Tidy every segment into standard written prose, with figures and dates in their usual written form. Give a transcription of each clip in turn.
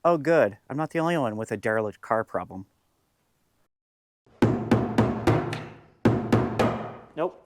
Oh, good. I'm not the only one with a derelict car problem. Nope.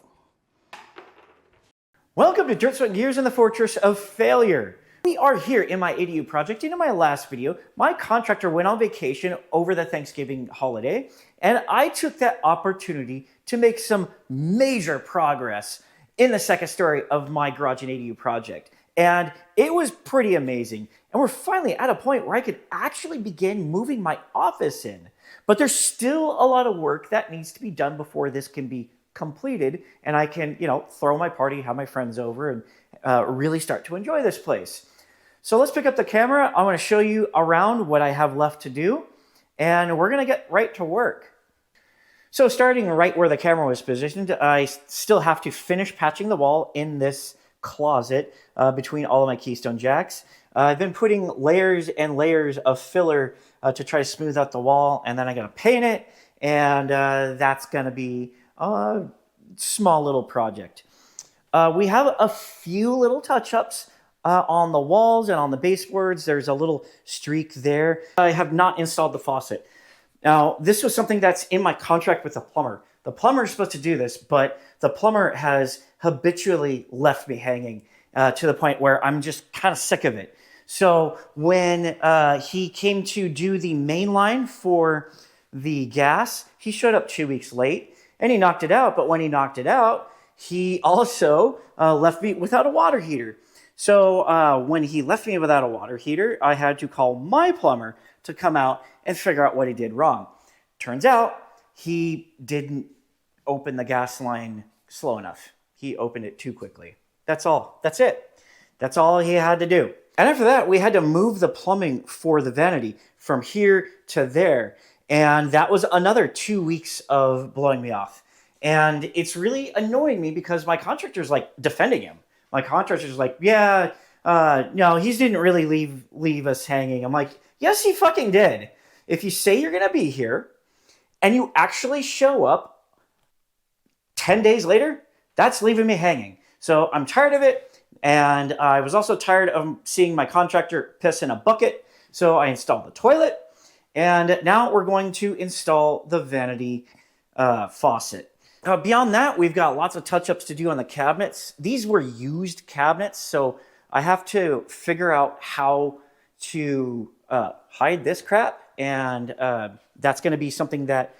Welcome to Dirt, Sweat, and Gears in the Fortress of Failure. We are here in my ADU project. In my last video, my contractor went on vacation over the Thanksgiving holiday, and I took that opportunity to make some major progress in the second story of my garage and ADU project. And it was pretty amazing. And we're finally at a point where I could actually begin moving my office in. But there's still a lot of work that needs to be done before this can be completed and I can, throw my party, have my friends over, and really start to enjoy this place. So let's pick up the camera. I want to show you around what I have left to do, and we're going to get right to work. So starting right where the camera was positioned, I still have to finish patching the wall in this closet between all of my keystone jacks. I've been putting layers and layers of filler to try to smooth out the wall, and then I got to paint it, and that's going to be a small little project. We have a few little touch-ups on the walls and on the baseboards. There's a little streak there. I have not installed the faucet. Now, this was something that's in my contract with the plumber. The plumber is supposed to do this, but the plumber has habitually left me hanging to the point where I'm just kind of sick of it. So when he came to do the main line for the gas, he showed up 2 weeks late and he knocked it out. But when he knocked it out, he also left me without a water heater. So when he left me without a water heater, I had to call my plumber to come out and figure out what he did wrong. Turns out he didn't open the gas line slow enough. He opened it too quickly. That's all. That's it. That's all he had to do. And after that, we had to move the plumbing for the vanity from here to there. And that was another 2 weeks of blowing me off. And it's really annoying me because my contractor's like defending him. My contractor's like, yeah, no, he didn't really leave us hanging. I'm like, yes, he fucking did. If you say you're going to be here and you actually show up 10 days later, that's leaving me hanging. So I'm tired of it. And I was also tired of seeing my contractor piss in a bucket. So I installed the toilet. And now we're going to install the vanity faucet. Beyond that, we've got lots of touch-ups to do on the cabinets. These were used cabinets, so I have to figure out how to hide this crap, and that's going to be something that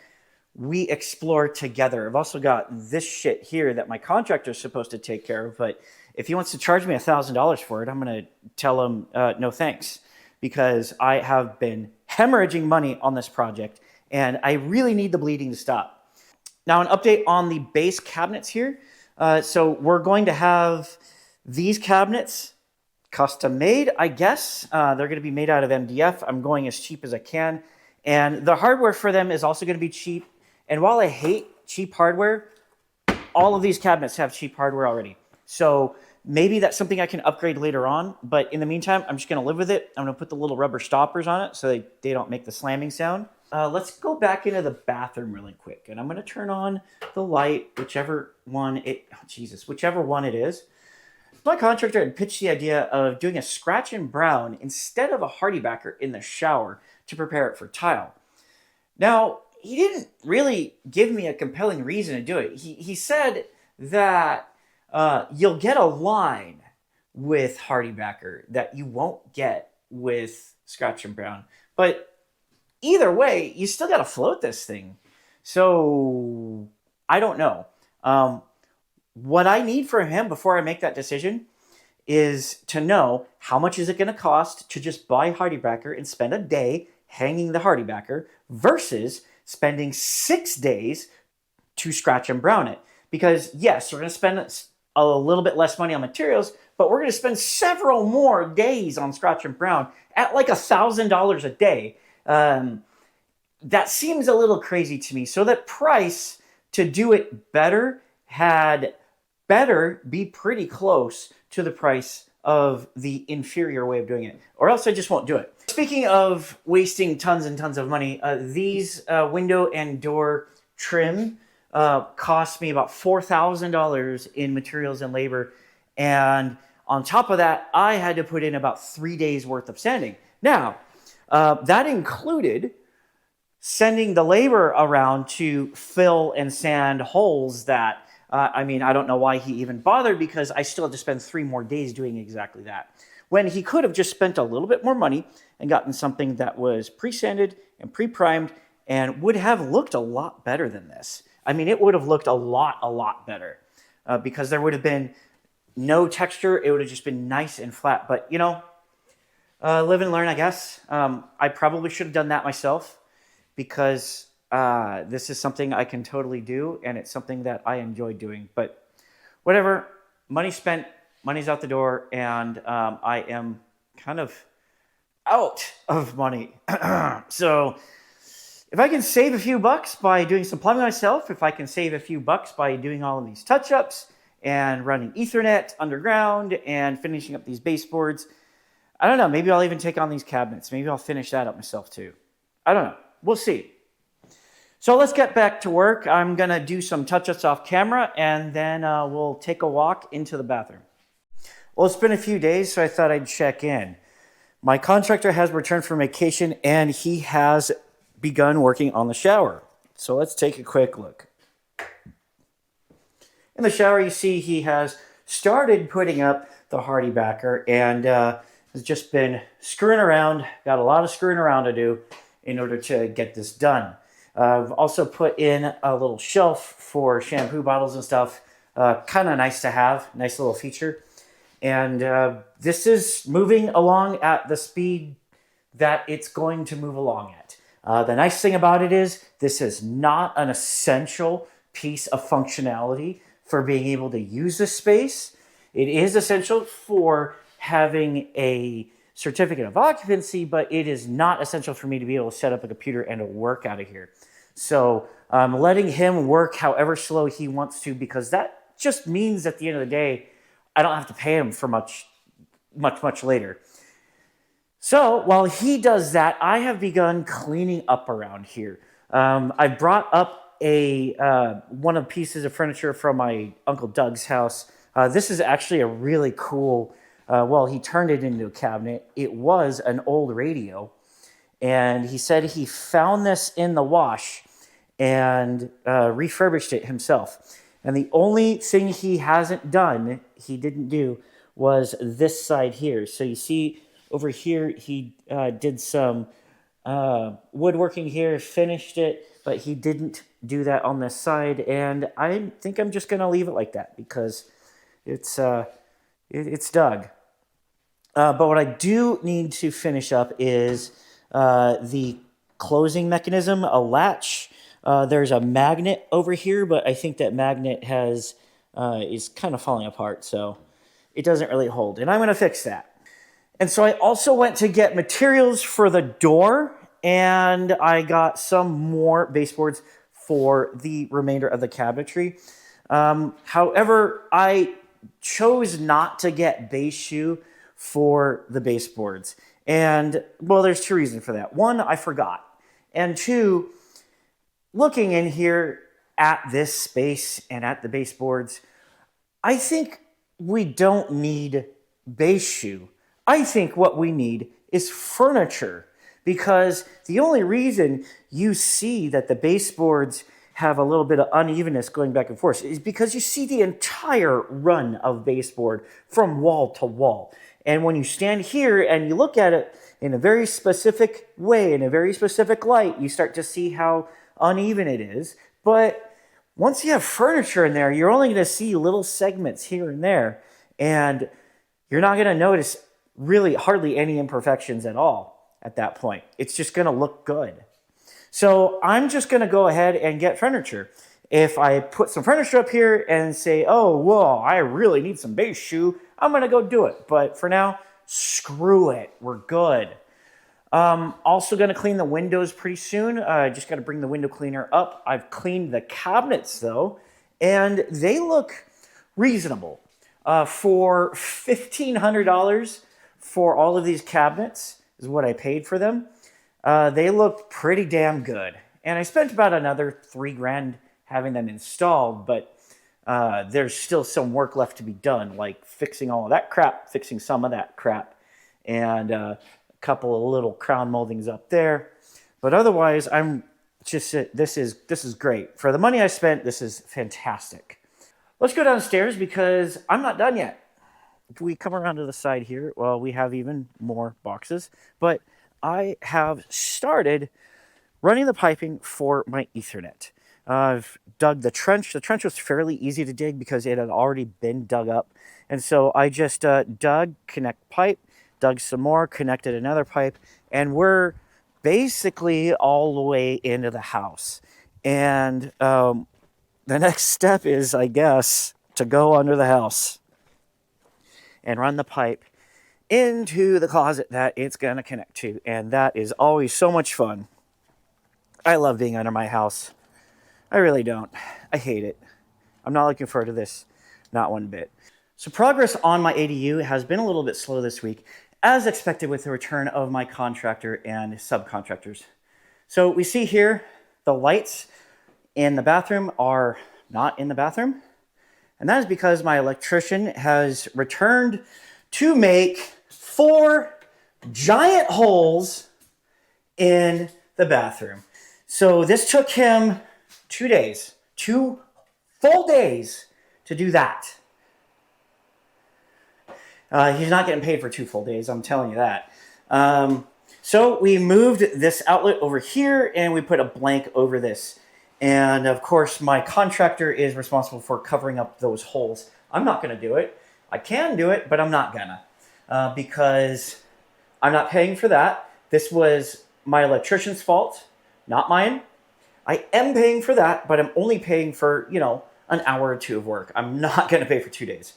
we explore together. I've also got this shit here that my contractor is supposed to take care of, but if he wants to charge me $1,000 for it, I'm going to tell him no thanks, because I have been hemorrhaging money on this project, and I really need the bleeding to stop. Now, an update on the base cabinets here. So we're going to have these cabinets custom made, I guess. They're going to be made out of MDF. I'm going as cheap as I can. And the hardware for them is also going to be cheap. And while I hate cheap hardware, all of these cabinets have cheap hardware already. So maybe that's something I can upgrade later on. But in the meantime, I'm just going to live with it. I'm going to put the little rubber stoppers on it so they don't make the slamming sound. Let's go back into the bathroom really quick. And I'm going to turn on the light, whichever one it is. My contractor had pitched the idea of doing a scratch and brown instead of a hardy backer in the shower to prepare it for tile. Now, he didn't really give me a compelling reason to do it. He said that you'll get a line with hardy backer that you won't get with scratch and brown. But either way, you still got to float this thing. So I don't know. What I need from him before I make that decision is to know how much is it going to cost to just buy hardy backer and spend a day hanging the hardy backer versus spending 6 days to scratch and brown it. Because yes, we're going to spend a little bit less money on materials, but we're going to spend several more days on scratch and brown at like $1,000 a day. That seems a little crazy to me. So that price to do it better had better be pretty close to the price of the inferior way of doing it, or else I just won't do it. Speaking of wasting tons and tons of money, these window and door trim cost me about $4,000 in materials and labor. And on top of that, I had to put in about 3 days worth of sanding. Now, That included sending the labor around to fill and sand holes that, I mean, I don't know why he even bothered, because I still had to spend 3 more days doing exactly that, when he could have just spent a little bit more money and gotten something that was pre-sanded and pre-primed and would have looked a lot better than this. I mean, it would have looked a lot better, because there would have been no texture. It would have just been nice and flat. But, you know, live and learn, I guess. I probably should have done that myself, because this is something I can totally do, and it's something that I enjoy doing. But whatever, money spent, money's out the door, and I am kind of out of money. So if I can save a few bucks by doing some plumbing myself, if I can save a few bucks by doing all of these touch-ups and running Ethernet underground and finishing up these baseboards, I don't know, maybe I'll even take on these cabinets. Maybe I'll finish that up myself too. I don't know. We'll see. So let's get back to work. I'm going to do some touch-ups off camera, and then we'll take a walk into the bathroom. Well, it's been a few days, so I thought I'd check in. My contractor has returned from vacation, and he has begun working on the shower. So let's take a quick look. In the shower, you see he has started putting up the hardy backer, and has just been screwing around, got a lot of screwing around to do in order to get this done. I've also put in a little shelf for shampoo bottles and stuff. Kind of nice to have, nice little feature. And this is moving along at the speed that it's going to move along at. The nice thing about it is this is not an essential piece of functionality for being able to use this space. It is essential for having a certificate of occupancy, but it is not essential for me to be able to set up a computer and to work out of here. So I'm letting him work however slow he wants to, because that just means at the end of the day, I don't have to pay him for much later. So while he does that, I have begun cleaning up around here. I brought up one of the pieces of furniture from my Uncle Doug's house. This is actually a really cool, well, he turned it into a cabinet. It was an old radio, and he said he found this in the wash and refurbished it himself. And the only thing he didn't do, was this side here. So you see over here, he did some woodworking here, finished it, but he didn't do that on this side. And I think I'm just going to leave it like that, because it's Doug. But what I do need to finish up is the closing mechanism, a latch. There's a magnet over here, but I think that magnet is kind of falling apart, so it doesn't really hold. And I'm going to fix that. And so I also went to get materials for the door, and I got some more baseboards for the remainder of the cabinetry. However, I chose not to get base shoe for the baseboards. And, well, there's 2 reasons for that. 1, I forgot. And 2, looking in here at this space and at the baseboards, I think we don't need base shoe. I think what we need is furniture, because the only reason you see that the baseboards have a little bit of unevenness going back and forth is because you see the entire run of baseboard from wall to wall. And when you stand here and you look at it in a very specific way, in a very specific light, you start to see how uneven it is. But once you have furniture in there, you're only going to see little segments here and there, and you're not going to notice really hardly any imperfections at all at that point. It's just going to look good. So I'm just going to go ahead and get furniture. If I put some furniture up here and say, oh, well, I really need some base shoe, I'm going to go do it. But for now, screw it. We're good. Also going to clean the windows pretty soon. I just got to bring the window cleaner up. I've cleaned the cabinets, though, and they look reasonable. For $1,500 for all of these cabinets is what I paid for them. They look pretty damn good. And I spent about another $3,000 having them installed, but there's still some work left to be done, like fixing all of that crap, fixing some of that crap, and couple of little crown moldings up there. But otherwise, I'm just, this is great. For the money I spent, this is fantastic. Let's go downstairs because I'm not done yet. If we come around to the side here, well, we have even more boxes, but I have started running the piping for my Ethernet. I've dug the trench. The trench was fairly easy to dig because it had already been dug up. And so I just dug, connect pipe, dug some more, connected another pipe, and we're basically all the way into the house. And the next step is, I guess, to go under the house and run the pipe into the closet that it's going to connect to. And that is always so much fun. I love being under my house. I really don't. I hate it. I'm not looking forward to this, not one bit. So progress on my ADU has been a little bit slow this week, as expected with the return of my contractor and subcontractors. So we see here the lights in the bathroom are not in the bathroom. And that is because my electrician has returned to make 4 giant holes in the bathroom. So this took him 2 days, 2 full days to do that. He's not getting paid for 2 full days, I'm telling you that. So we moved this outlet over here and we put a blank over this. And of course, my contractor is responsible for covering up those holes. I'm not going to do it. I can do it, but I'm not gonna because I'm not paying for that. This was my electrician's fault, not mine. I am paying for that, but I'm only paying for, an hour or 2 of work. I'm not going to pay for 2 days.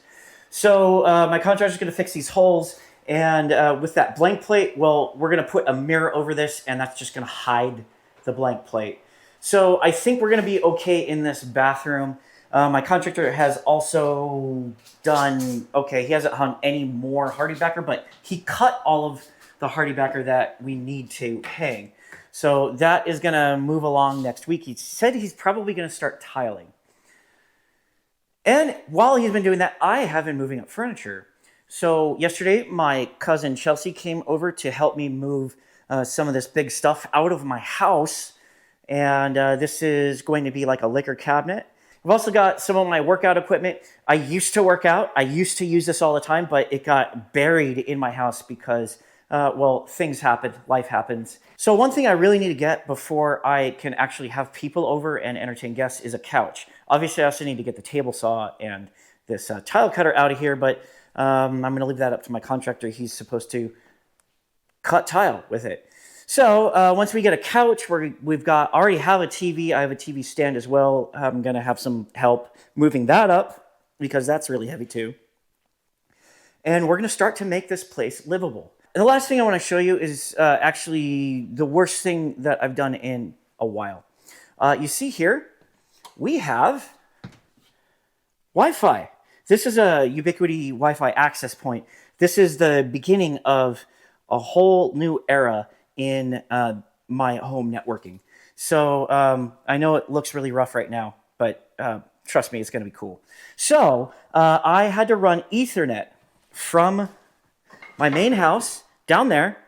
So my contractor's going to fix these holes. And with that blank plate, well, we're going to put a mirror over this, and that's just going to hide the blank plate. So I think we're going to be okay in this bathroom. My contractor has also done, he hasn't hung any more hardy backer, but he cut all of the hardy backer that we need to hang. So that is going to move along next week. He said he's probably going to start tiling. And while he's been doing that, I have been moving up furniture. So yesterday, my cousin Chelsea came over to help me move some of this big stuff out of my house. And this is going to be like a liquor cabinet. I've also got some of my workout equipment. I used to work out. I used to use this all the time, but it got buried in my house because, things happen. Life happens. So one thing I really need to get before I can actually have people over and entertain guests is a couch. Obviously, I also need to get the table saw and this tile cutter out of here, but I'm going to leave that up to my contractor. He's supposed to cut tile with it. So once we get a couch, we've already have a TV. I have a TV stand as well. I'm going to have some help moving that up because that's really heavy too. And we're going to start to make this place livable. And the last thing I want to show you is actually the worst thing that I've done in a while. You see here, we have Wi-Fi. This is a Ubiquiti Wi-Fi access point. This is the beginning of a whole new era in my home networking. So I know it looks really rough right now, but trust me, it's going to be cool. So I had to run Ethernet from my main house down there,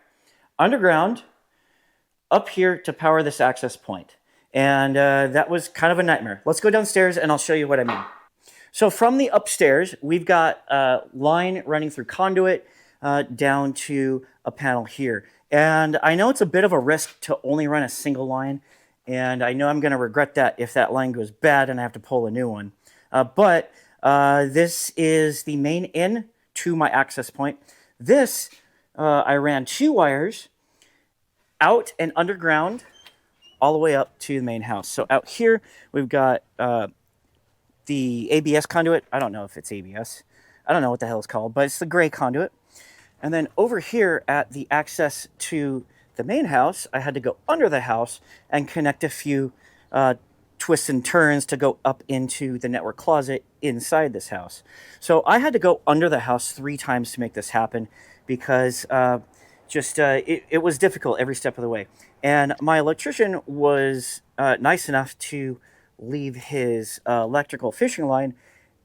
underground, up here to power this access point. And that was kind of a nightmare. Let's go downstairs and I'll show you what I mean. So from the upstairs, we've got a line running through conduit down to a panel here. And I know it's a bit of a risk to only run a single line, and I know I'm going to regret that if that line goes bad and I have to pull a new one. But this is the main in to my access point. This, I ran 2 wires out and underground all the way up to the main house. So out here, we've got the ABS conduit. I don't know if it's ABS. I don't know what the hell it's called, but it's the gray conduit. And then over here at the access to the main house, I had to go under the house and connect a few twists and turns to go up into the network closet inside this house. So I had to go under the house 3 times to make this happen because it was difficult every step of the way. And my electrician was nice enough to leave his electrical fishing line,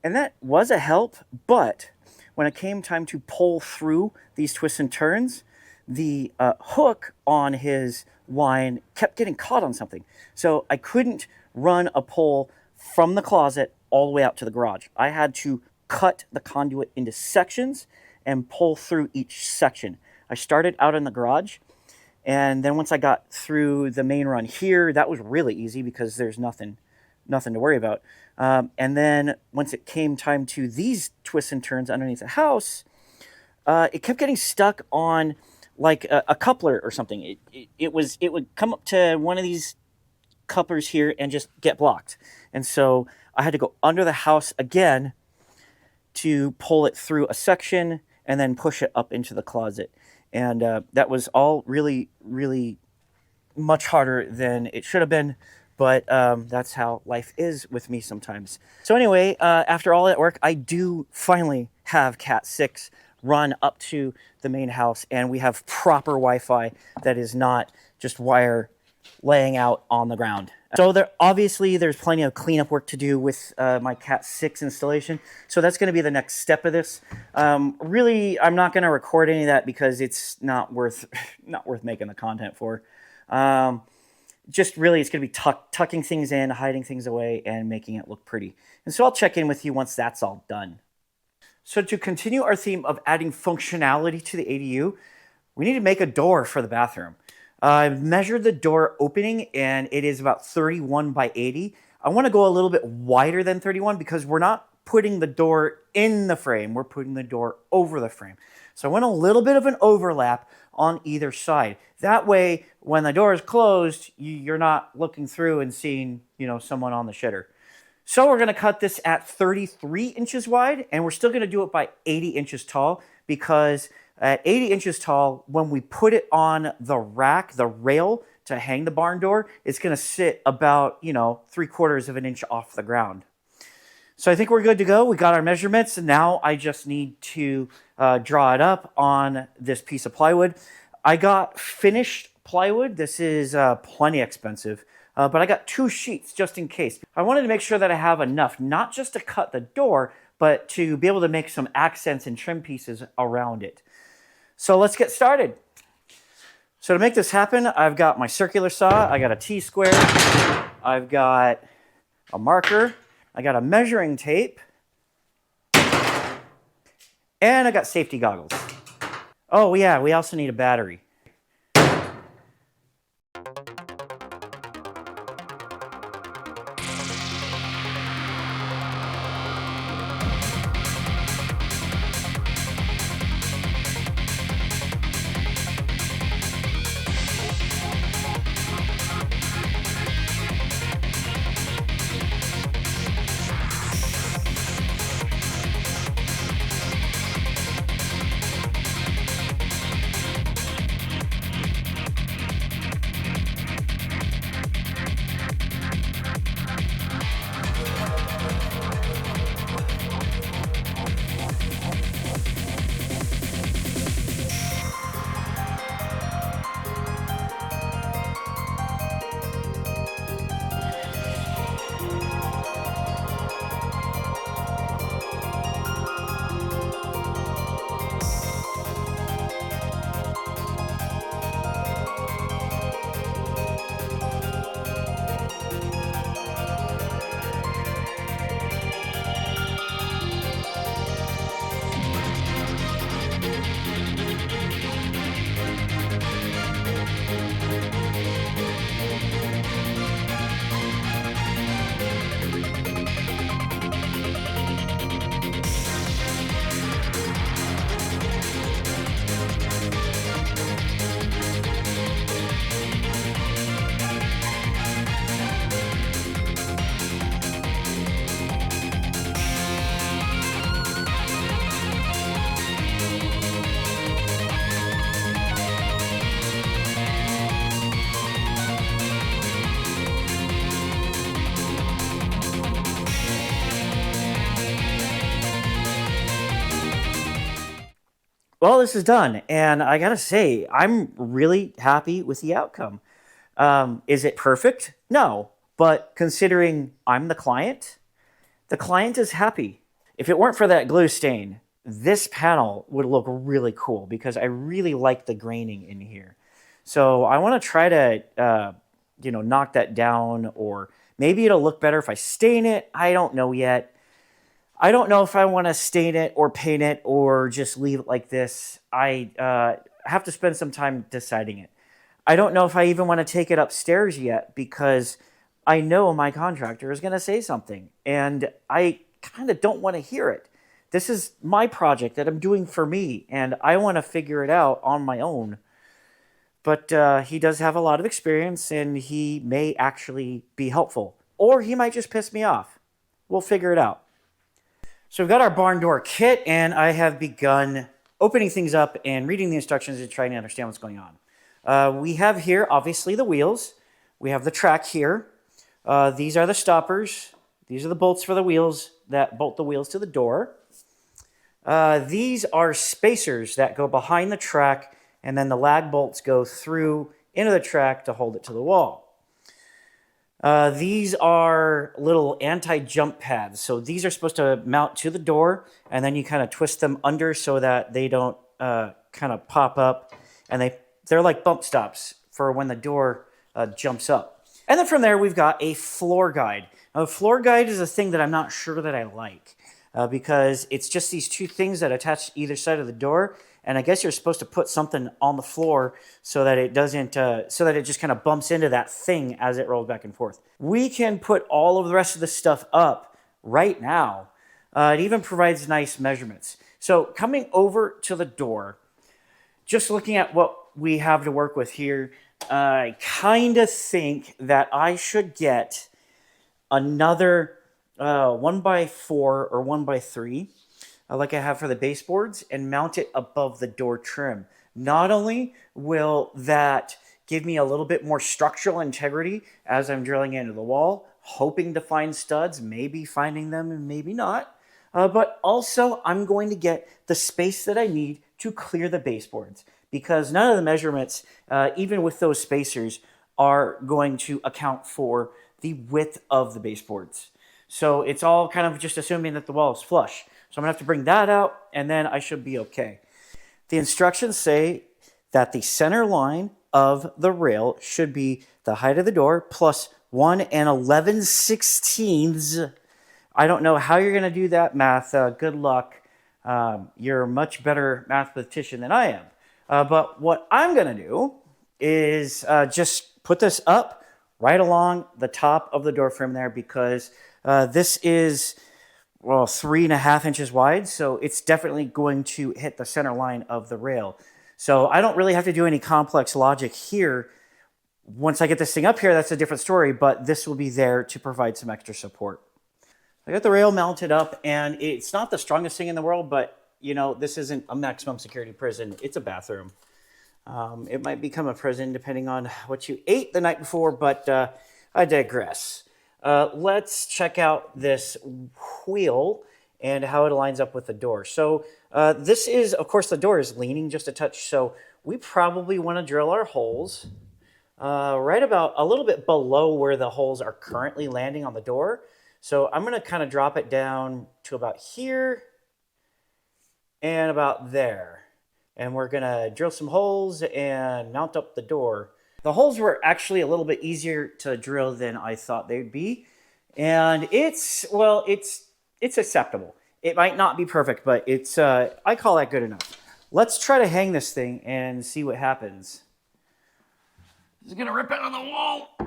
and that was a help, but when it came time to pull through these twists and turns, the hook on his line kept getting caught on something. So I couldn't run a pole from the closet all the way out to the garage. I had to cut the conduit into sections and pull through each section. I started out in the garage, and then once I got through the main run here, that was really easy because there's nothing to worry about. And then once it came time to these twists and turns underneath the house, it kept getting stuck on like a coupler or something. It would come up to one of these couplers here and just get blocked. And so I had to go under the house again to pull it through a section and then push it up into the closet. And that was all really, really much harder than it should have been. But that's how life is with me sometimes. So anyway, after all that work, I do finally have Cat 6 run up to the main house, and we have proper Wi-Fi that is not just wire laying out on the ground. So obviously there's plenty of cleanup work to do with my Cat 6 installation. So that's going to be the next step of this. Really, I'm not going to record any of that because it's not worth making the content for. Just really, it's going to be tucking things in, hiding things away, and making it look pretty. And so I'll check in with you once that's all done. So to continue our theme of adding functionality to the ADU, we need to make a door for the bathroom. I've measured the door opening, and it is about 31 by 80. I want to go a little bit wider than 31 because we're not putting the door in the frame. We're putting the door over the frame. So I want a little bit of an overlap on either side. That way, when the door is closed, you're not looking through and seeing, someone on the shitter. So we're going to cut this at 33 inches wide, and we're still going to do it by 80 inches tall because at 80 inches tall, when we put it on the rack, the rail to hang the barn door, it's going to sit about, 3/4 of an inch off the ground. So I think we're good to go. We got our measurements, and now I just need to draw it up on this piece of plywood. I got finished plywood. This is plenty expensive, but I got 2 sheets just in case. I wanted to make sure that I have enough, not just to cut the door, but to be able to make some accents and trim pieces around it. So let's get started. So to make this happen, I've got my circular saw, I got a T-square, I've got a marker, I got a measuring tape, and I got safety goggles. Oh yeah, we also need a battery. Well, this is done, and I gotta say, I'm really happy with the outcome. Is it perfect? No, but considering I'm the client is happy. If it weren't for that glue stain, this panel would look really cool because I really like the graining in here. So I want to try to, knock that down, or maybe it'll look better if I stain it. I don't know yet. I don't know if I want to stain it or paint it or just leave it like this. I have to spend some time deciding it. I don't know if I even want to take it upstairs yet because I know my contractor is going to say something, and I kind of don't want to hear it. This is my project that I'm doing for me, and I want to figure it out on my own. But he does have a lot of experience, and he may actually be helpful. Or he might just piss me off. We'll figure it out. So we've got our barn door kit, and I have begun opening things up and reading the instructions and trying to understand what's going on. We have here, obviously, the wheels. We have the track here. These are the stoppers. These are the bolts for the wheels that bolt the wheels to the door. These are spacers that go behind the track, and then the lag bolts go through into the track to hold it to the wall. These are little anti-jump pads. So these are supposed to mount to the door, and then you kind of twist them under so that they don't kind of pop up, and they're like bump stops for when the door jumps up. And then from there, we've got a floor guide. Now, a floor guide is a thing that I'm not sure that I like because it's just these two things that attach to either side of the door. And I guess you're supposed to put something on the floor so that it doesn't, so that it just kind of bumps into that thing as it rolls back and forth. We can put all of the rest of the stuff up right now. It even provides nice measurements. So coming over to the door, just looking at what we have to work with here, I kind of think that I should get another 1x4 or 1x3, like I have for the baseboards, and mount it above the door trim. Not only will that give me a little bit more structural integrity as I'm drilling into the wall, hoping to find studs, maybe finding them and maybe not, but also I'm going to get the space that I need to clear the baseboards, because none of the measurements, even with those spacers, are going to account for the width of the baseboards. So it's all kind of just assuming that the wall is flush. So I'm going to have to bring that out, and then I should be okay. The instructions say that the center line of the rail should be the height of the door plus 1 11/16. I don't know how you're going to do that math. Good luck. You're a much better mathematician than I am. But what I'm going to do is just put this up right along the top of the door frame there, because this is, well, 3.5 inches wide, so it's definitely going to hit the center line of the rail. So I don't really have to do any complex logic here. Once I get this thing up here, that's a different story, but this will be there to provide some extra support. I got the rail mounted up, and it's not the strongest thing in the world, but this isn't a maximum security prison. It's a bathroom. It might become a prison depending on what you ate the night before, but I digress. Let's check out this wheel and how it lines up with the door. So this is, of course, the door is leaning just a touch, so we probably want to drill our holes right about a little bit below where the holes are currently landing on the door. So I'm going to kind of drop it down to about here and about there. And we're going to drill some holes and mount up the door. The holes were actually a little bit easier to drill than I thought they'd be. And it's acceptable. It might not be perfect, but it's I call that good enough. Let's try to hang this thing and see what happens. It's going to rip out on the wall.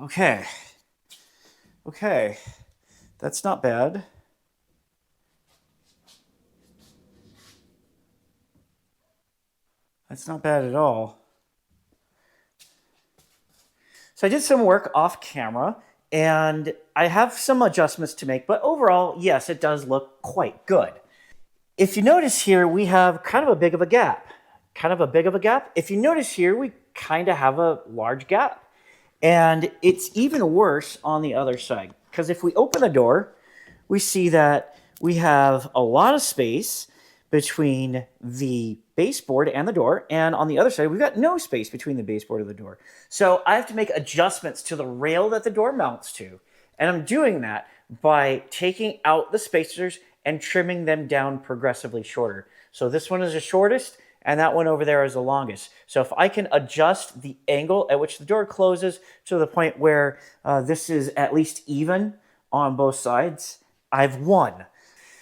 Okay. That's not bad. That's not bad at all. So I did some work off camera, and I have some adjustments to make, but overall, yes, it does look quite good. If you notice here, we have kind of a big of a gap. If you notice here, we kind of have a large gap. And it's even worse on the other side, because if we open the door, we see that we have a lot of space between the baseboard and the door, and on the other side, we've got no space between the baseboard and the door. So I have to make adjustments to the rail that the door mounts to, And I'm doing that by taking out the spacers and trimming them down progressively shorter. So this one is the shortest, and that one over there is the longest. So if I can adjust the angle at which the door closes to the point where this is at least even on both sides, I've won.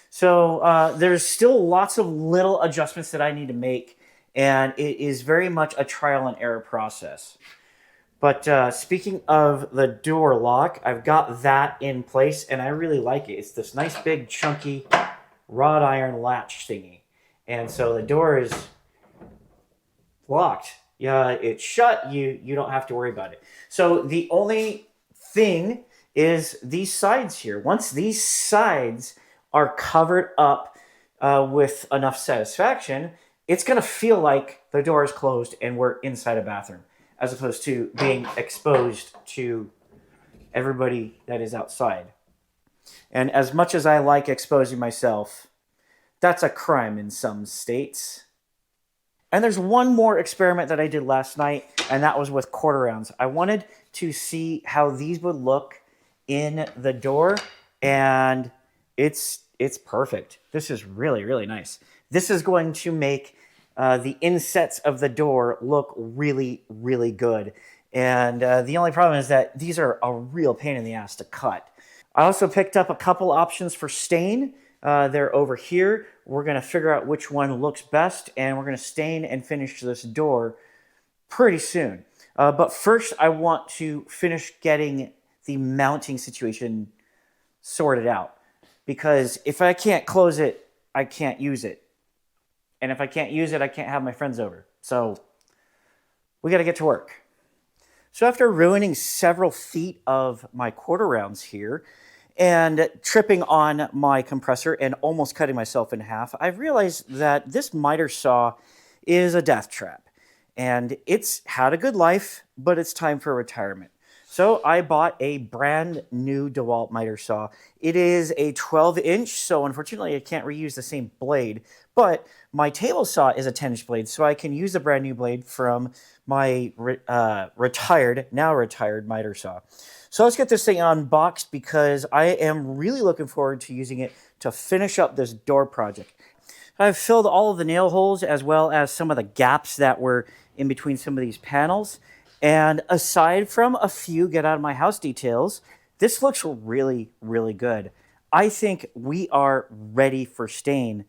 So there's still lots of little adjustments that I need to make, and it is very much a trial and error process. But speaking of the door lock, I've got that in place, and I really like it. It's this nice big chunky wrought iron latch thingy. And so the door is locked. Yeah, it's shut. You don't have to worry about it. So the only thing is these sides here. Once these sides are covered up with enough satisfaction, it's going to feel like the door is closed and we're inside a bathroom, as opposed to being exposed to everybody that is outside. And as much as I like exposing myself, that's a crime in some states. And there's one more experiment that I did last night, and that was with quarter rounds. I wanted to see how these would look in the door, and it's perfect. This is really, really nice. This is going to make the insets of the door look really, really good. And the only problem is that these are a real pain in the ass to cut. I also picked up a couple options for stain. They're over here. We're going to figure out which one looks best, and we're going to stain and finish this door pretty soon. But first, I want to finish getting the mounting situation sorted out. Because if I can't close it, I can't use it. And if I can't use it, I can't have my friends over. So we got to get to work. So after ruining several feet of my quarter rounds here and tripping on my compressor and almost cutting myself in half, I've realized that this miter saw is a death trap. And it's had a good life, but it's time for retirement. So I bought a brand new DeWalt miter saw. It is a 12-inch, so unfortunately I can't reuse the same blade, but my table saw is a 10-inch blade, so I can use the brand new blade from my now retired miter saw. So let's get this thing unboxed because I am really looking forward to using it to finish up this door project. I've filled all of the nail holes as well as some of the gaps that were in between some of these panels. And aside from a few get out of my house details, this looks really, really good. I think we are ready for stain.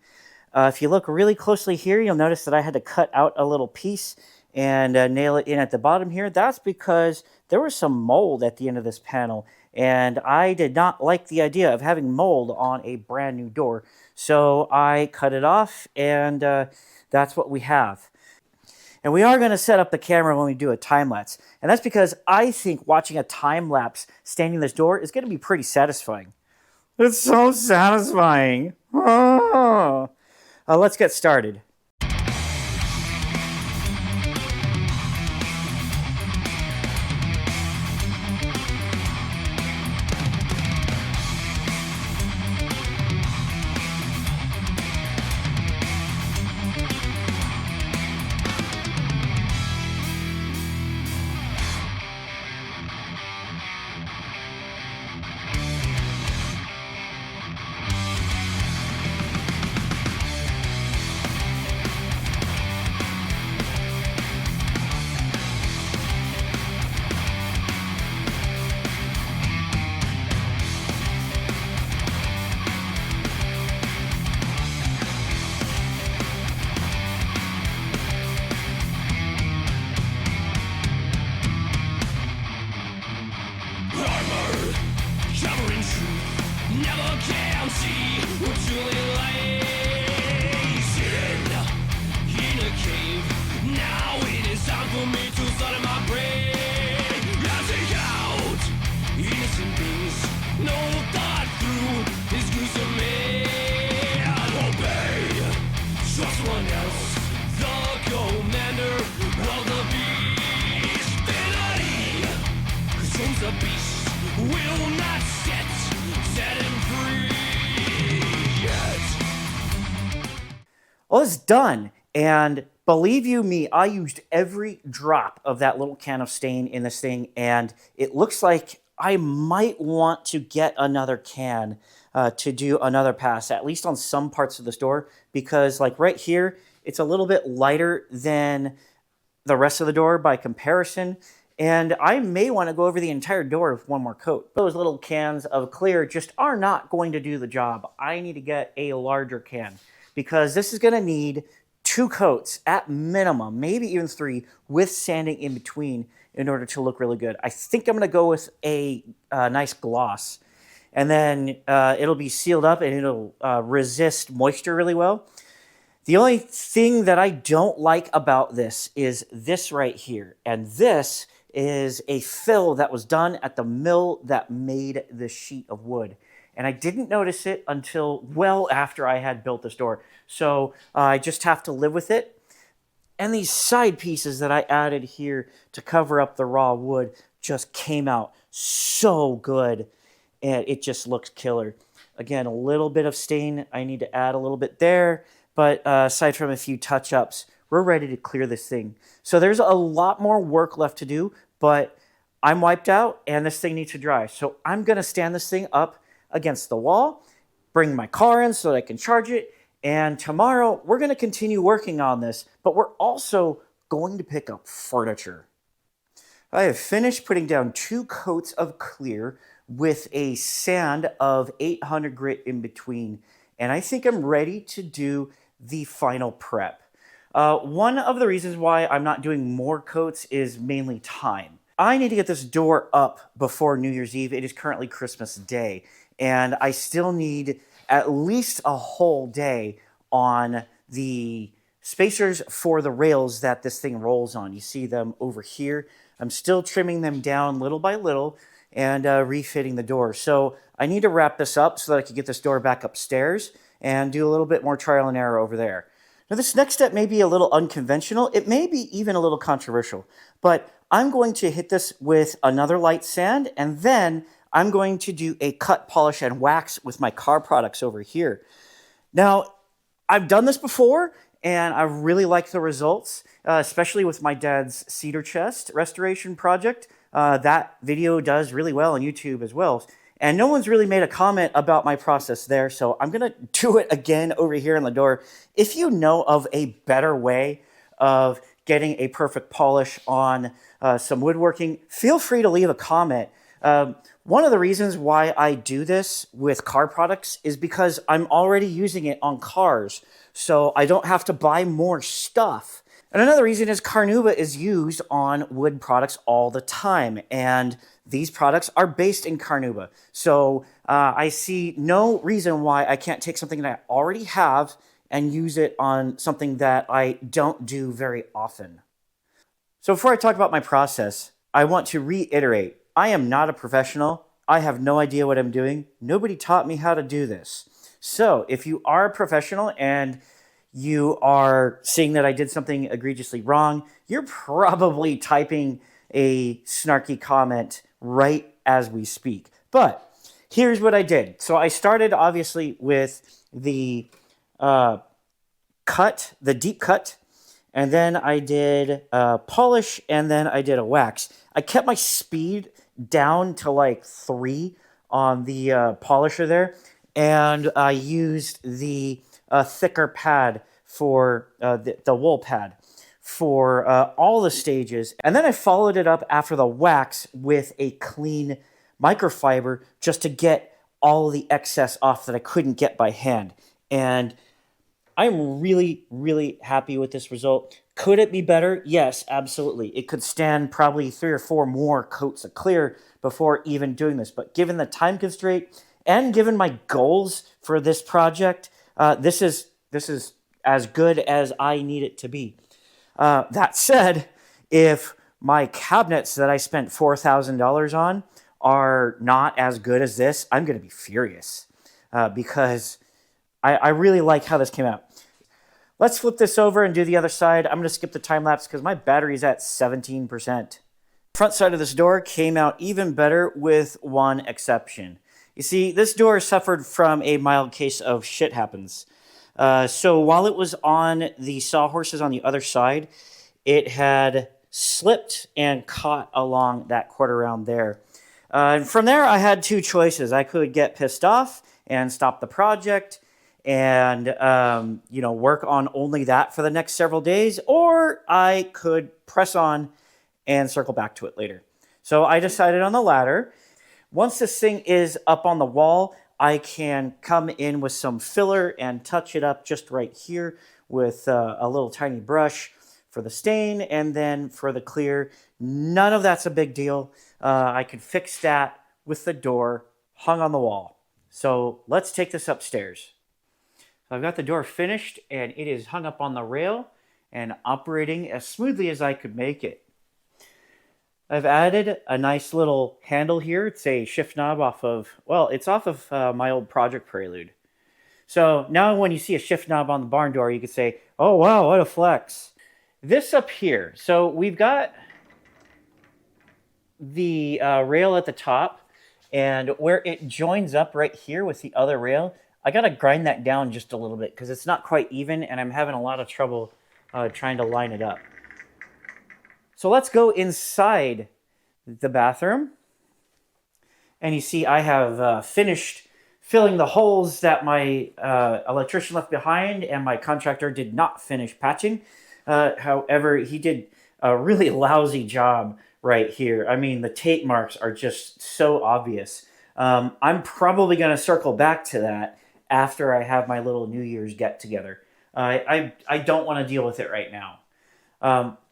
If you look really closely here, you'll notice that I had to cut out a little piece and nail it in at the bottom here. That's because there was some mold at the end of this panel, and I did not like the idea of having mold on a brand new door. So I cut it off, and that's what we have. And we are going to set up the camera when we do a time-lapse. And that's because I think watching a time-lapse staining this door is going to be pretty satisfying. It's so satisfying. Let's get started. Never can see what truly lies in a cave. Now it is time for me to start in my brain. I take out innocent things, no thought through this gruesome man. Obey, trust one else, the commander of the beast. Vanity consumes the beast, will not set him free yet. Well, it's done. And believe you me, I used every drop of that little can of stain in this thing, and it looks like I might want to get another can to do another pass, at least on some parts of this door, because like right here, it's a little bit lighter than the rest of the door by comparison. And I may want to go over the entire door with one more coat. Those little cans of clear just are not going to do the job. I need to get a larger can because this is going to need 2 coats at minimum, maybe even 3, with sanding in between in order to look really good. I think I'm going to go with a nice gloss. And then it'll be sealed up and it'll resist moisture really well. The only thing that I don't like about this is this right here. And this is a fill that was done at the mill that made the sheet of wood. And I didn't notice it until well after I had built this door. So I just have to live with it. And these side pieces that I added here to cover up the raw wood just came out so good. And it just looks killer. Again, a little bit of stain. I need to add a little bit there. But aside from a few touch-ups, we're ready to clear this thing. So there's a lot more work left to do, but I'm wiped out and this thing needs to dry. So I'm going to stand this thing up against the wall, bring my car in so that I can charge it, and tomorrow we're going to continue working on this, but we're also going to pick up furniture. I have finished putting down 2 coats of clear with a sand of 800 grit in between, and I think I'm ready to do the final prep. One of the reasons why I'm not doing more coats is mainly time. I need to get this door up before New Year's Eve. It is currently Christmas Day, and I still need at least a whole day on the spacers for the rails that this thing rolls on. You see them over here. I'm still trimming them down little by little and refitting the door. So I need to wrap this up so that I can get this door back upstairs and do a little bit more trial and error over there. Now this next step may be a little unconventional. It may be even a little controversial, but I'm going to hit this with another light sand, and then I'm going to do a cut, polish, and wax with my car products over here. Now, I've done this before, and I really like the results, especially with my dad's cedar chest restoration project. That video does really well on YouTube as well. And no one's really made a comment about my process there, so I'm going to do it again over here on the door. If you know of a better way of getting a perfect polish on some woodworking, feel free to leave a comment. One of the reasons why I do this with car products is because I'm already using it on cars, so I don't have to buy more stuff. And another reason is Carnauba is used on wood products all the time, and these products are based in Carnauba. So I see no reason why I can't take something that I already have and use it on something that I don't do very often. So before I talk about my process, I want to reiterate, I am not a professional. I have no idea what I'm doing. Nobody taught me how to do this. So if you are a professional and you are seeing that I did something egregiously wrong, you're probably typing a snarky comment right as we speak. But here's what I did. So I started obviously with the cut, the deep cut, and then I did polish, and then I did a wax. I kept my speed down to like 3 on the polisher there, and I used the thicker pad for the wool pad for all the stages. And then I followed it up after the wax with a clean microfiber just to get all of the excess off that I couldn't get by hand. And I'm really, really happy with this result. Could it be better? Yes, absolutely. It could stand probably 3 or 4 more coats of clear before even doing this. But given the time constraint and given my goals for this project, this is as good as I need it to be. That said, if my cabinets that I spent $4,000 on are not as good as this, I'm going to be furious because I really like how this came out. Let's flip this over and do the other side. I'm going to skip the time lapse because my battery's at 17%. Front side of this door came out even better with one exception. You see, this door suffered from a mild case of shit happens. So while it was on the sawhorses on the other side, it had slipped and caught along that quarter round there. And from there, I had two choices. I could get pissed off and stop the project and work on only that for the next several days, or I could press on and circle back to it later. So I decided on the latter. Once this thing is up on the wall, I can come in with some filler and touch it up just right here with a little tiny brush for the stain, and then for the clear, none of that's a big deal. I can fix that with the door hung on the wall. So let's take this upstairs. So I've got the door finished, and it is hung up on the rail and operating as smoothly as I could make it. I've added a nice little handle here. It's a shift knob off of my old Project Prelude. So now when you see a shift knob on the barn door, you can say, oh wow, what a flex. This up here, so we've got the rail at the top, and where it joins up right here with the other rail, I gotta grind that down just a little bit because it's not quite even, and I'm having a lot of trouble trying to line it up. So let's go inside the bathroom. And you see I have finished filling the holes that my electrician left behind and my contractor did not finish patching. However, he did a really lousy job right here. I mean, the tape marks are just so obvious. I'm probably going to circle back to that after I have my little New Year's get-together. I don't want to deal with it right now.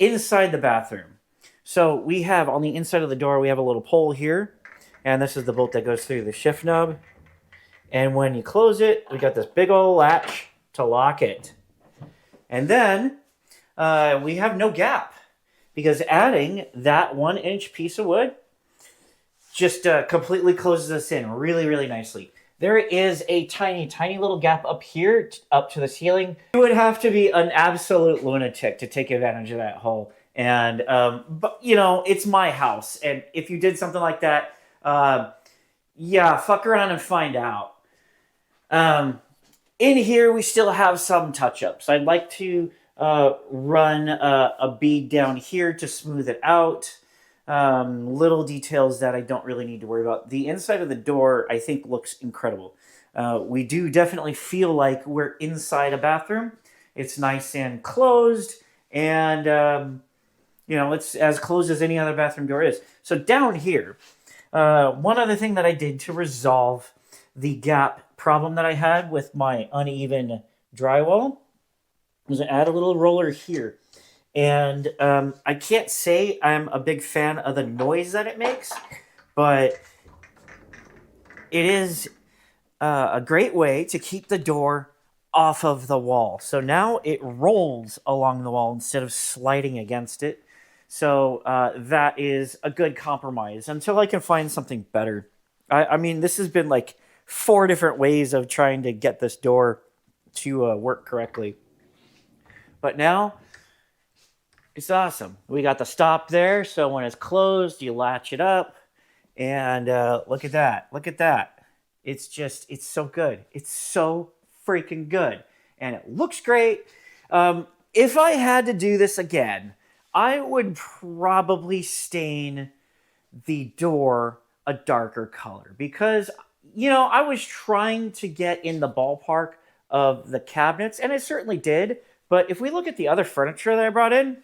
Inside the bathroom. So we have, on the inside of the door, we have a little pole here. And this is the bolt that goes through the shift knob. And when you close it, we got this big old latch to lock it. And then we have no gap, because adding that 1-inch piece of wood just completely closes this in really, really nicely. There is a tiny, tiny little gap up here, up to the ceiling. You would have to be an absolute lunatic to take advantage of that hole. And, but, you know, it's my house. And if you did something like that, yeah, fuck around and find out. In here, we still have some touch-ups. I'd like to run a bead down here to smooth it out. Little details that I don't really need to worry about. The inside of the door, I think, looks incredible. We do definitely feel like we're inside a bathroom. It's nice and closed, and, you know, it's as closed as any other bathroom door is. So down here, one other thing that I did to resolve the gap problem that I had with my uneven drywall was add a little roller here. And I can't say I'm a big fan of the noise that it makes, but it is a great way to keep the door off of the wall. So now it rolls along the wall instead of sliding against it. So that is a good compromise until I can find something better. I mean, this has been like 4 different ways of trying to get this door to work correctly. But now, it's awesome. We got the stop there, so when it's closed, you latch it up. And look at that. Look at that. It's just, it's so good. It's so freaking good. And it looks great. If I had to do this again, I would probably stain the door a darker color. Because, you know, I was trying to get in the ballpark of the cabinets, and it certainly did. But if we look at the other furniture that I brought in,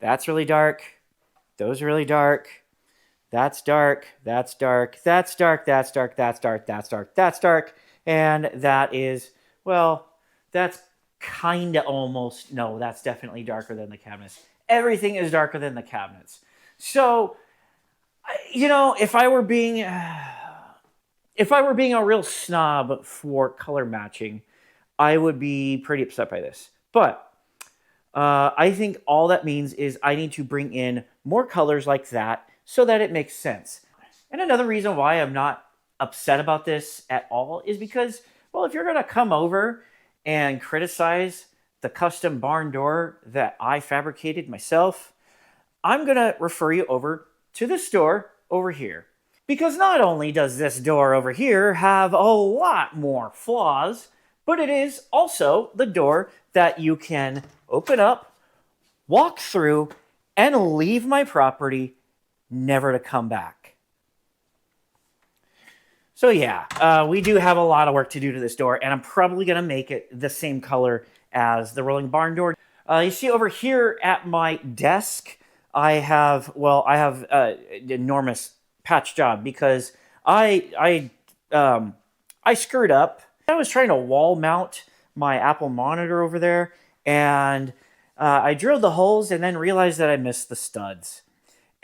that's really dark. Those are really dark. That's dark. That's dark. That's dark. That's dark. That's dark. That's dark. That's dark. And that is, well, that's kind of almost, no, that's definitely darker than the cabinets. Everything is darker than the cabinets. So, you know, if I were being a real snob for color matching, I would be pretty upset by this. But I think all that means is I need to bring in more colors like that so that it makes sense. And another reason why I'm not upset about this at all is because, well, if you're going to come over and criticize the custom barn door that I fabricated myself, I'm going to refer you over to this door over here. Because not only does this door over here have a lot more flaws, but it is also the door that you can open up, walk through, and leave my property never to come back. So yeah, we do have a lot of work to do to this door, and I'm probably going to make it the same color as the rolling barn door. You see over here at my desk, I have an enormous patch job because I screwed up. I was trying to wall mount my Apple monitor over there, and I drilled the holes and then realized that I missed the studs.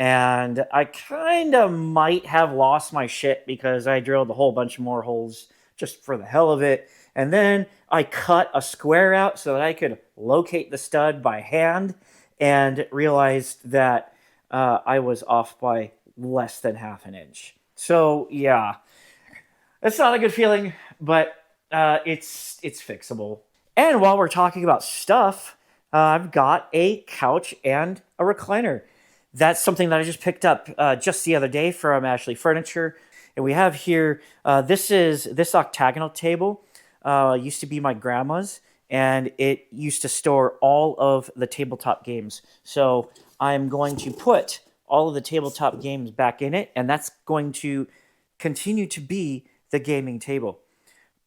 And I kind of might have lost my shit because I drilled a whole bunch more holes just for the hell of it. And then I cut a square out so that I could locate the stud by hand and realized that I was off by less than half an inch. So yeah, it's not a good feeling, but it's fixable. And while we're talking about stuff, I've got a couch and a recliner. That's something that I just picked up just the other day from Ashley Furniture. And we have here, this octagonal table used to be my grandma's, and it used to store all of the tabletop games. So I'm going to put all of the tabletop games back in it, and that's going to continue to be the gaming table.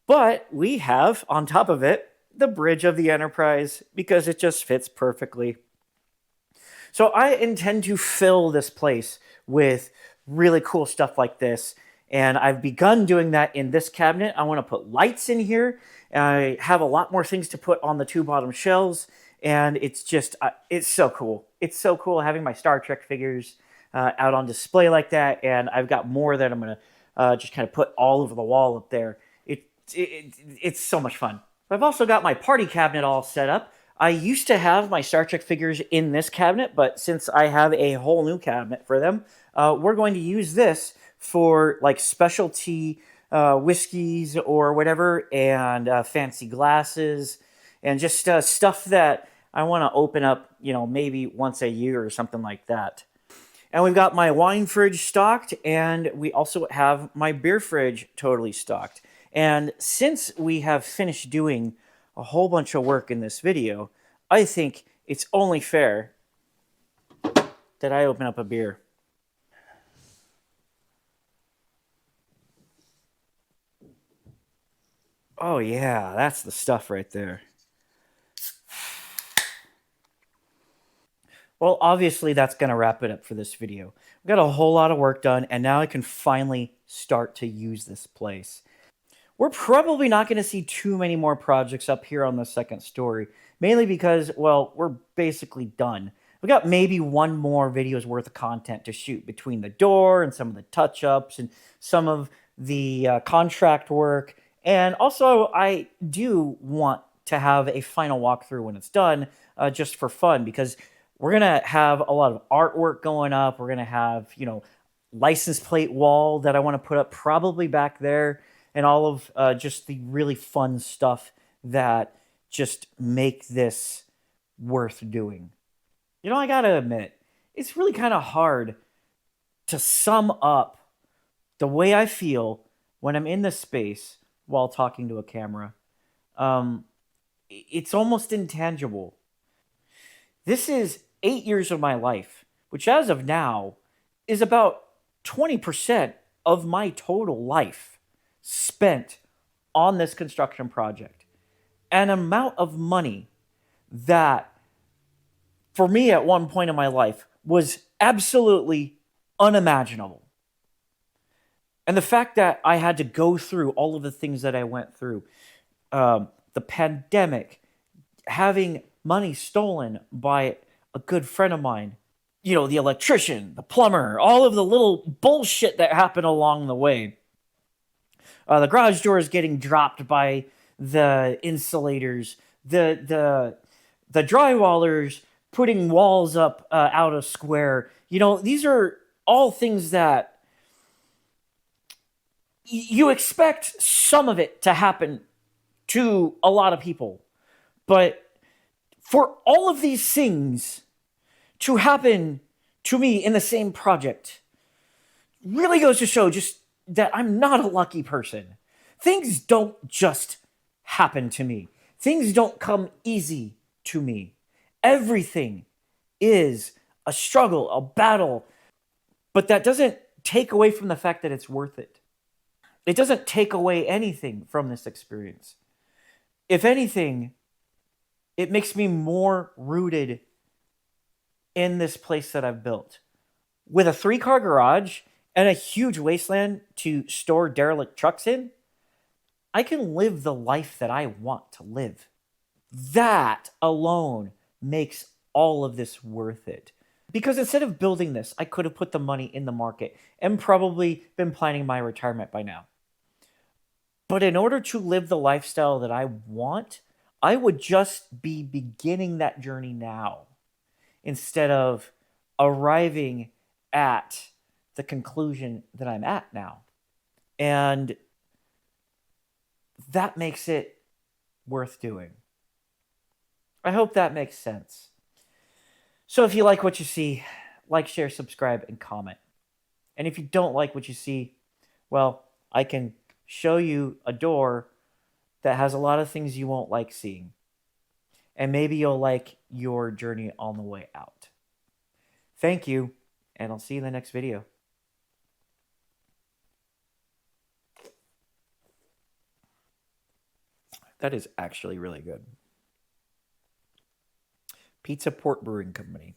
But we have, on top of it, the bridge of the Enterprise because it just fits perfectly. So I intend to fill this place with really cool stuff like this. And I've begun doing that in this cabinet. I want to put lights in here. I have a lot more things to put on the two bottom shelves. And it's just, it's so cool. It's so cool having my Star Trek figures out on display like that. And I've got more that I'm going to just kind of put all over the wall up there. It's so much fun. I've also got my party cabinet all set up. I used to have my Star Trek figures in this cabinet, but since I have a whole new cabinet for them, we're going to use this for like specialty whiskeys or whatever, and fancy glasses, and just stuff that I want to open up, maybe once a year or something like that. And we've got my wine fridge stocked, and we also have my beer fridge totally stocked. And since we have finished doing a whole bunch of work in this video, I think it's only fair that I open up a beer. Oh yeah, that's the stuff right there. Well, obviously that's going to wrap it up for this video. I've got a whole lot of work done, and now I can finally start to use this place. We're probably not going to see too many more projects up here on the second story, mainly because, well, we're basically done. We got maybe one more video's worth of content to shoot between the door and some of the touch-ups and some of the contract work. And also, I do want to have a final walkthrough when it's done, just for fun, because we're going to have a lot of artwork going up. We're going to have, license plate wall that I want to put up probably back there, and all of just the really fun stuff that just make this worth doing. I gotta admit, it's really kind of hard to sum up the way I feel when I'm in this space while talking to a camera. It's almost intangible. This is 8 years of my life, which as of now is about 20% of my total life spent on this construction project. An amount of money that, for me at one point in my life, was absolutely unimaginable. And the fact that I had to go through all of the things that I went through, the pandemic, having money stolen by a good friend of mine, the electrician, the plumber, all of the little bullshit that happened along the way. The garage doors getting dropped by the insulators, the drywallers putting walls up out of square. These are all things that you expect some of it to happen to a lot of people. But for all of these things to happen to me in the same project really goes to show just that I'm not a lucky person. Things don't just happen to me. Things don't come easy to me. Everything is a struggle, a battle, but that doesn't take away from the fact that it's worth it. It doesn't take away anything from this experience. If anything, it makes me more rooted in this place that I've built. With a 3-car garage and a huge wasteland to store derelict trucks in, I can live the life that I want to live. That alone makes all of this worth it. Because instead of building this, I could have put the money in the market and probably been planning my retirement by now. But in order to live the lifestyle that I want, I would just be beginning that journey now instead of arriving at the conclusion that I'm at now. And that makes it worth doing. I hope that makes sense. So if you like what you see, like, share, subscribe, and comment. And if you don't like what you see, well, I can show you a door that has a lot of things you won't like seeing. And maybe you'll like your journey on the way out. Thank you, and I'll see you in the next video. That is actually really good. Pizza Port Brewing Company.